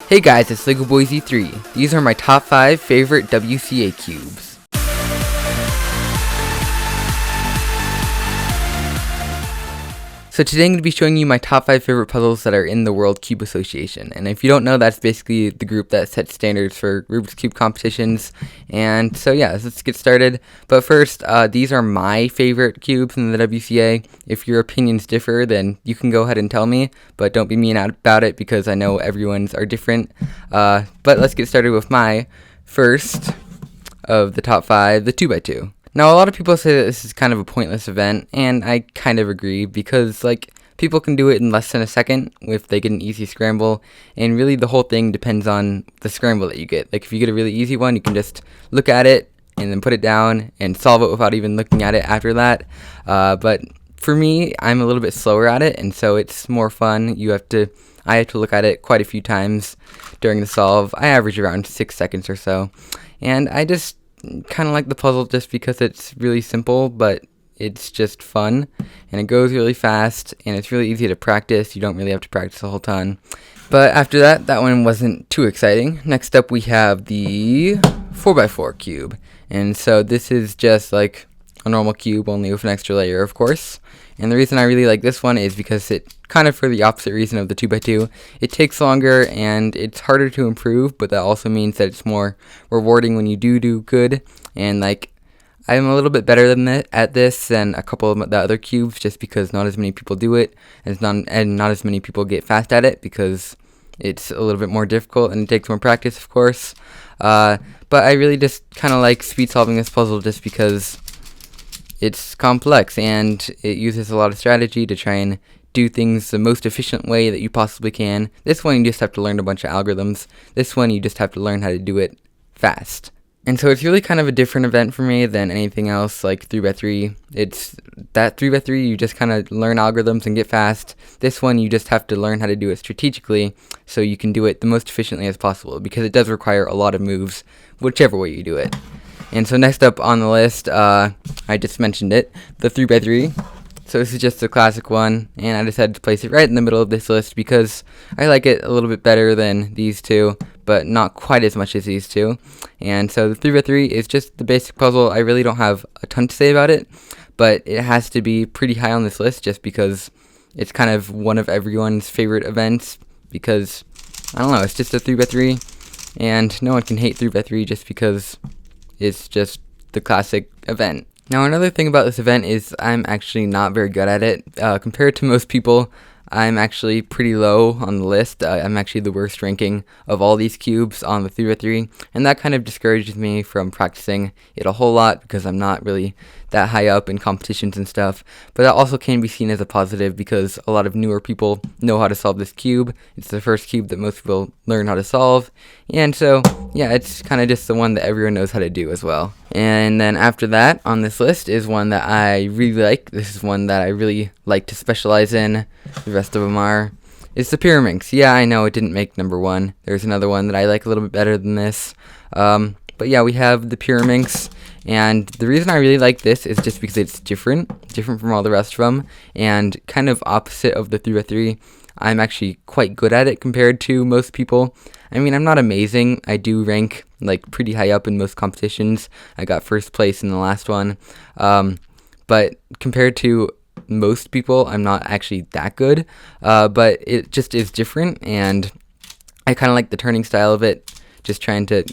Hey guys, it's Lego Boy Z3. These are my top 5 favorite WCA cubes. So today I'm going to be showing you my top 5 favorite puzzles that are in the World Cube Association. And if you don't know, that's basically the group that sets standards for Rubik's Cube competitions. And so yeah, let's get started. But first, these are my favorite cubes in the WCA. If your opinions differ, then you can go ahead and tell me. But don't be mean about it because I know everyone's are different. But let's get started with my first of the top 5, the 2x2. Now, a lot of people say that this is kind of a pointless event, and I kind of agree, because, people can do it in less than a second if they get an easy scramble, and really the whole thing depends on the scramble that you get. Like, if you get a really easy one, you can just look at it, and then put it down, and solve it without even looking at it after that. But for me, I'm a little bit slower at it, and so it's more fun. I have to look at it quite a few times during the solve. I average around 6 seconds or so, and I just kind of like the puzzle just because it's really simple, but it's just fun, and it goes really fast, and it's really easy to practice. You don't really have to practice a whole ton. But after that one wasn't too exciting. Next up we have the 4x4 cube, and so this is just like a normal cube, only with an extra layer, of course. And the reason I really like this one is because it, kind of for the opposite reason of the 2x2, it takes longer and it's harder to improve, but that also means that it's more rewarding when you do good. And I'm a little bit better at this than a couple of the other cubes, just because not as many people do it, and not as many people get fast at it, because it's a little bit more difficult and it takes more practice, of course. But I really just kind of like speed solving this puzzle just because it's complex and it uses a lot of strategy to try and do things the most efficient way that you possibly can. This one you just have to learn a bunch of algorithms. This one you just have to learn how to do it fast. And so it's really kind of a different event for me than anything else like 3x3. It's that 3x3 you just kind of learn algorithms and get fast. This one you just have to learn how to do it strategically so you can do it the most efficiently as possible, because it does require a lot of moves whichever way you do it. And so next up on the list, I just mentioned it, the 3x3. So this is just a classic one, and I decided to place it right in the middle of this list because I like it a little bit better than these two, but not quite as much as these two. And so the 3x3 is just the basic puzzle. I really don't have a ton to say about it, but it has to be pretty high on this list just because it's kind of one of everyone's favorite events, because, I don't know, it's just a 3x3, and no one can hate 3x3 just because it's just the classic event. Now, another thing about this event is I'm actually not very good at it. Compared to most people, I'm actually pretty low on the list. I'm actually the worst ranking of all these cubes on the 3x3, and that kind of discourages me from practicing it a whole lot because I'm not really that high up in competitions and stuff. But that also can be seen as a positive because a lot of newer people know how to solve this cube. It's the first cube that most people learn how to solve, and so yeah, it's kind of just the one that everyone knows how to do as well. And then after that on this list is one that I really like. This is one that I really like to specialize in. The rest of them is the Pyraminx. Yeah, I know it didn't make number 1. There's another one that I like a little bit better than this. But yeah, we have the Pyraminx, and the reason I really like this is just because it's different from all the rest of them, and kind of opposite of the 3x3. I'm actually quite good at it compared to most people. I mean, I'm not amazing. I do rank pretty high up in most competitions. I got first place in the last one. But compared to most people, I'm not actually that good. But it just is different, and I kind of like the turning style of it, just trying to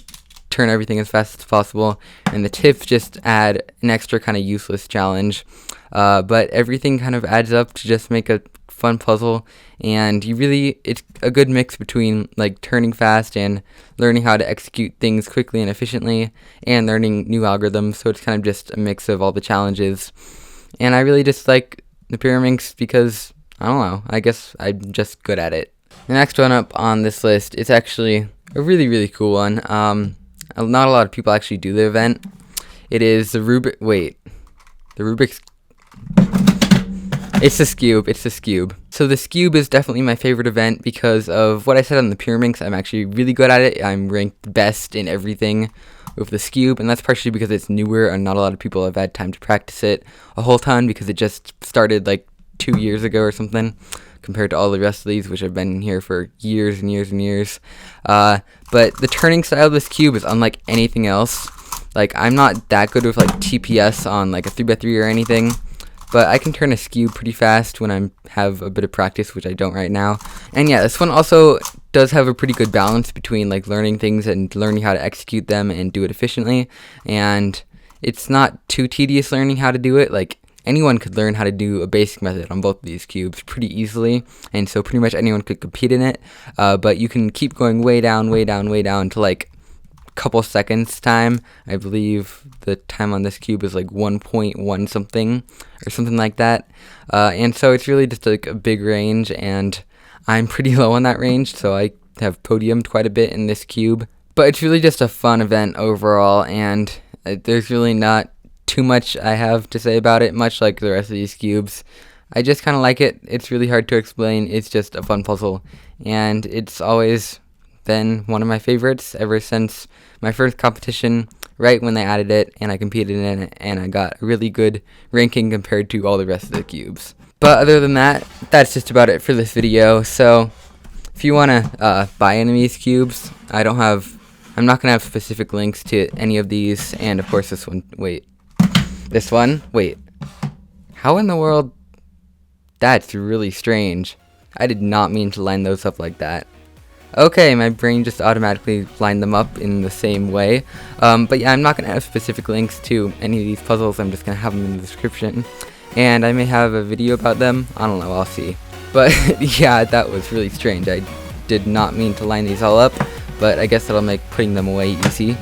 turn everything as fast as possible, and the tips just add an extra kind of useless challenge. But everything kind of adds up to just make a fun puzzle, and it's a good mix between turning fast and learning how to execute things quickly and efficiently, and learning new algorithms. So it's kind of just a mix of all the challenges, and I really just like the Pyraminx because, I don't know, I guess I'm just good at it. The next one up on this list is actually a really, really cool one. Not a lot of people actually do the event. It is the Rubik's. It's the Skewb. So the Skewb is definitely my favorite event because of what I said on the Pyraminx. I'm actually really good at it. I'm ranked best in everything with the Skewb, and that's partially because it's newer and not a lot of people have had time to practice it a whole ton because it just started 2 years ago or something. compared to all the rest of these, which have been here for years and years and years. But the turning style of this cube is unlike anything else. Like, I'm not that good with like TPS on like a 3x3 or anything, but I can turn a Skewb pretty fast when I have a bit of practice, which I don't right now. And yeah, this one also does have a pretty good balance between like learning things and learning how to execute them and do it efficiently. And it's not too tedious learning how to do it. Like, anyone could learn how to do a basic method on both of these cubes pretty easily, and so pretty much anyone could compete in it. But you can keep going way down, way down, way down to like couple seconds time. I believe the time on this cube is like 1.1 something or something like that. And so it's really just like a big range, and I'm pretty low on that range, so I have podiumed quite a bit in this cube. But it's really just a fun event overall, and there's really not too much I have to say about it, much like the rest of these cubes. I just kind of like it. It's really hard to explain. It's just a fun puzzle, and it's always been one of my favorites ever since my first competition, right when they added it, and I competed in it, and I got a really good ranking compared to all the rest of the cubes. But other than that, that's just about it for this video. So if you want to buy any of these cubes, I'm not going to have specific links to any of these, and of course this one, wait, how in the world, that's really strange. I did not mean to line those up like that. Okay, my brain just automatically lined them up in the same way. But yeah, I'm not going to have specific links to any of these puzzles. I'm just going to have them in the description. And I may have a video about them. I don't know, I'll see. But yeah, that was really strange. I did not mean to line these all up, but I guess that'll make putting them away easy.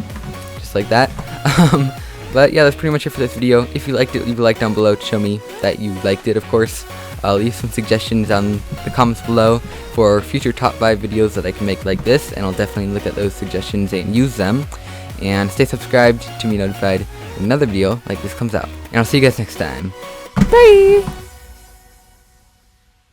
Just like that. But yeah, that's pretty much it for this video. If you liked it, leave a like down below to show me that you liked it, of course. Leave some suggestions down the comments below for future top 5 videos that I can make like this, and I'll definitely look at those suggestions and use them. And stay subscribed to be notified when another video like this comes out. And I'll see you guys next time. Bye!